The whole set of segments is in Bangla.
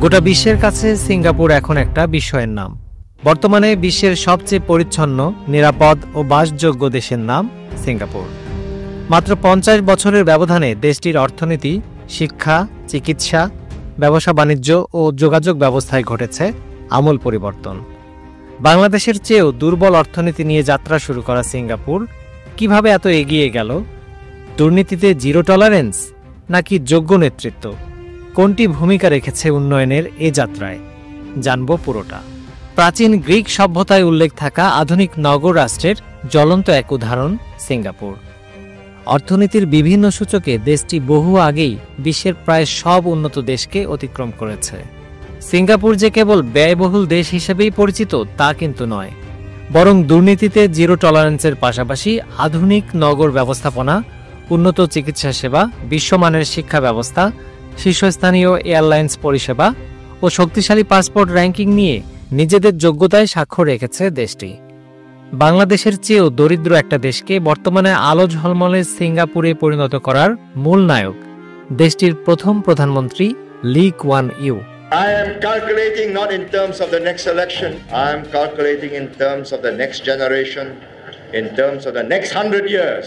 গোটা বিশ্বের কাছে সিঙ্গাপুর এখন একটা বিস্ময়ের নাম। বর্তমানে বিশ্বের সবচেয়ে পরিচ্ছন্ন, নিরাপদ ও বাসযোগ্য দেশের নাম সিঙ্গাপুর। মাত্র 50 বছরের ব্যবধানে দেশটির অর্থনীতি, শিক্ষা, চিকিৎসা, ব্যবসা বাণিজ্য ও যোগাযোগ ব্যবস্থায় ঘটেছে আমূল পরিবর্তন। বাংলাদেশের চেয়েও দুর্বল অর্থনীতি নিয়ে যাত্রা শুরু করা সিঙ্গাপুর কিভাবে এত এগিয়ে গেল? দুর্নীতিতে জিরো টলারেন্স নাকি যোগ্য নেতৃত্ব, কোনটি ভূমিকা রেখেছে উন্নয়নের এ যাত্রায়? জানব পুরোটা। প্রাচীন গ্রিক সভ্যতায় উল্লেখ থাকা আধুনিক নগর রাষ্ট্রের জ্বলন্ত এক উদাহরণ সিঙ্গাপুর। অর্থনীতির বিভিন্ন সূচকে দেশটি বহু আগেই বিশ্বের প্রায় সব উন্নত দেশকে অতিক্রম করেছে। সিঙ্গাপুর যে কেবল ব্যয়বহুল দেশ হিসেবেই পরিচিত তা কিন্তু নয়, বরং দুর্নীতিতে জিরো টলারেন্সের পাশাপাশি আধুনিক নগর ব্যবস্থাপনা, উন্নত চিকিৎসা সেবা, বিশ্বমানের শিক্ষা ব্যবস্থা, শীর্ষস্থানীয় এয়ারলাইন্স পরিষেবা ও শক্তিশালী পাসপোর্ট র্যাঙ্কিং নিয়ে নিজেদের যোগ্যতায় স্বাক্ষর রেখেছে দেশটি। বাংলাদেশের চেয়েও দরিদ্র একটা দেশকে বর্তমানে আলো ঝলমলে সিঙ্গাপুরে পরিণত করার মূল নায়ক দেশটির প্রথম প্রধানমন্ত্রী Lee Kuan Yew. I am calculating not in terms of the next election, I am calculating in terms of the next generation, in terms of the next 100 years,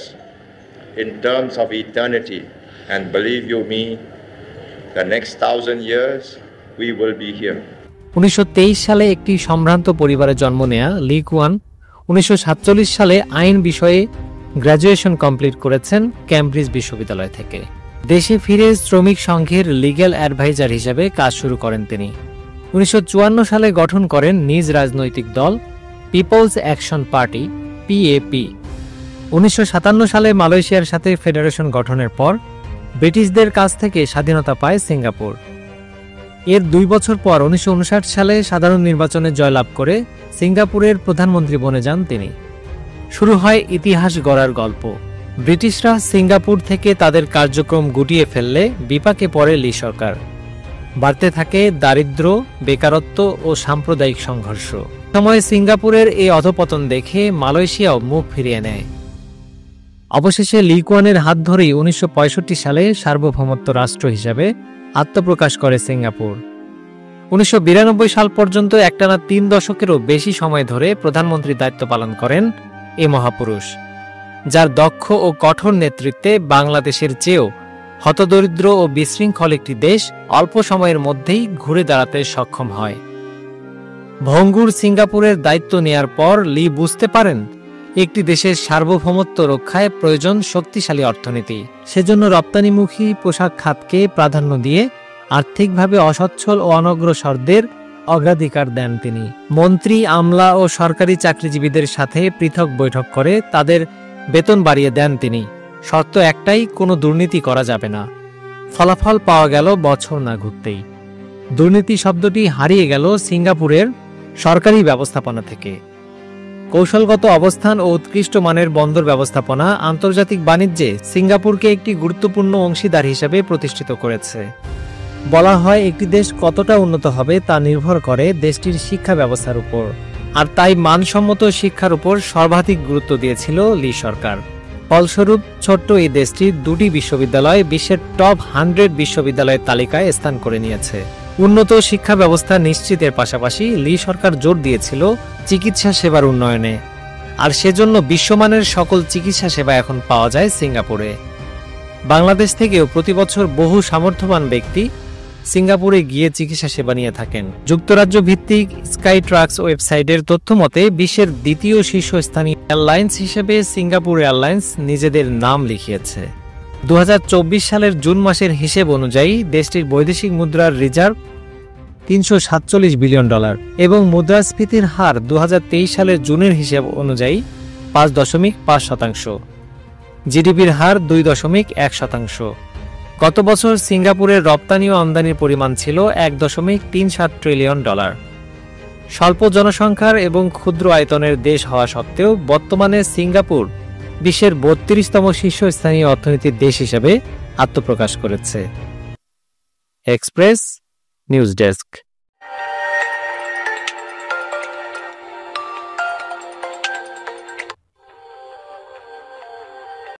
in terms of eternity. And believe you me, the next 1000 years, we will be here. 1923 সালে একটি সম্ভ্রান্ত পরিবারে জন্ম নেয়া লি কুয়ান 1947 সালে আইন বিষয়ে গ্র্যাজুয়েশন কমপ্লিট করেছেন ক্যামব্রিজ বিশ্ববিদ্যালয় থেকে। দেশে ফিরে শ্রমিক সংঘের লিগ্যাল অ্যাডভাইজার হিসেবে কাজ শুরু করেন তিনি। 1954 সালে গঠন করেন নিজ রাজনৈতিক দল পিপলস অ্যাকশন পার্টি পিএপি। 1957 সালে মালয়েশিয়ার সাথে ফেডারেশন গঠনের পর ব্রিটিশদের কাছ থেকে স্বাধীনতা পায় সিঙ্গাপুর। এর 2 বছর পর 1959 সালে সাধারণ নির্বাচনে জয়লাভ করে সিঙ্গাপুরের প্রধানমন্ত্রী বনে যান তিনি। শুরু হয় ইতিহাস গড়ার গল্প। ব্রিটিশরা সিঙ্গাপুর থেকে তাদের কার্যক্রম গুটিয়ে ফেললে বিপাকে পড়ে লি সরকার। বাড়তে থাকে দারিদ্র্য, বেকারত্ব ও সাম্প্রদায়িক সংঘর্ষ। সময়ে সিঙ্গাপুরের এই অধপতন দেখে মালয়েশিয়াও মুখ ফিরিয়ে নেয়। অবশেষে লি কুয়ানের হাত ধরেই 1965 সালে সার্বভৌমত্ব রাষ্ট্র হিসেবে আত্মপ্রকাশ করে সিঙ্গাপুর। 1992 সাল পর্যন্ত একটানা 3 দশকেরও বেশি সময় ধরে প্রধানমন্ত্রীর দায়িত্ব পালন করেন এ মহাপুরুষ, যার দক্ষ ও কঠোর নেতৃত্বে বাংলাদেশের চেয়েও হতদরিদ্র ও বিশৃঙ্খল একটি দেশ অল্প সময়ের মধ্যেই ঘুরে দাঁড়াতে সক্ষম হয়। ভঙ্গুর সিঙ্গাপুরের দায়িত্ব নেয়ার পর লি বুঝতে পারেন একটি দেশের সার্বভৌমত্ব রক্ষায় প্রয়োজন শক্তিশালী অর্থনীতি। সেজন্য রপ্তানিমুখী পোশাক খাতকে প্রাধান্য দিয়ে আর্থিকভাবে অসচ্ছল ও অনগ্রসরদের অগ্রাধিকার দেন তিনি। মন্ত্রী, আমলা ও সরকারি চাকরিজীবীদের সাথে পৃথক বৈঠক করে তাদের বেতন বাড়িয়ে দেন তিনি। শর্ত একটাই, কোনো দুর্নীতি করা যাবে না। ফলাফল পাওয়া গেল বছর না ঘুরতেই। দুর্নীতি শব্দটি হারিয়ে গেল সিঙ্গাপুরের সরকারি ব্যবস্থাপনা থেকে। কৌশলগত অবস্থান ও উৎকৃষ্ট মানের বন্দর ব্যবস্থাপনা আন্তর্জাতিক বাণিজ্যে সিঙ্গাপুরকে একটি গুরুত্বপূর্ণ অংশীদার হিসেবে প্রতিষ্ঠিত করেছে। বলা হয় একটি দেশ কতটা উন্নত হবে তা নির্ভর করে দেশটির শিক্ষা ব্যবস্থার উপর, আর তাই মানসম্মত শিক্ষার উপর সর্বাধিক গুরুত্ব দিয়েছিল লি সরকার। ফলস্বরূপ ছোট্ট এই দেশটির 2টি বিশ্ববিদ্যালয় বিশ্বের টপ 100 বিশ্ববিদ্যালয়ের তালিকায় স্থান করে নিয়েছে। উন্নত শিক্ষা ব্যবস্থা নিশ্চিতের পাশাপাশি লি সরকার জোর দিয়েছিল চিকিৎসা সেবার উন্নয়নে, আর সেজন্য বিশ্বমানের সকল চিকিৎসা সেবা এখন পাওয়া যায় সিঙ্গাপুরে। বাংলাদেশ থেকেও প্রতি বছর বহু সামর্থ্যবান ব্যক্তি সিঙ্গাপুরে গিয়ে চিকিৎসা সেবা নিয়ে থাকেন। যুক্তরাজ্য ভিত্তিক স্কাই ট্রাক্স ওয়েবসাইটের তথ্য মতে বিশ্বের দ্বিতীয় শীর্ষস্থানীয় এয়ারলাইন্স হিসেবে সিঙ্গাপুর এয়ারলাইন্স নিজেদের নাম লিখিয়েছে। 2024 সালের জুন মাসের হিসেব অনুযায়ী দেশটির বৈদেশিক মুদ্রার রিজার্ভ $347 বিলিয়ন এবং মুদ্রাস্ফীতির হার 2023 সালের জুনের হিসেব অনুযায়ী 5.5%। জিডিপির হার 2.1%। গত বছর সিঙ্গাপুরের রপ্তানি ও আমদানির পরিমাণ ছিল $1.37 ট্রিলিয়ন। স্বল্প জনসংখ্যার এবং ক্ষুদ্র আয়তনের দেশ হওয়া সত্ত্বেও বর্তমানে সিঙ্গাপুর বিশ্বের 32তম শীর্ষস্থানীয় অর্থনীতির দেশ হিসেবে আত্মপ্রকাশ করেছে। Express news desk.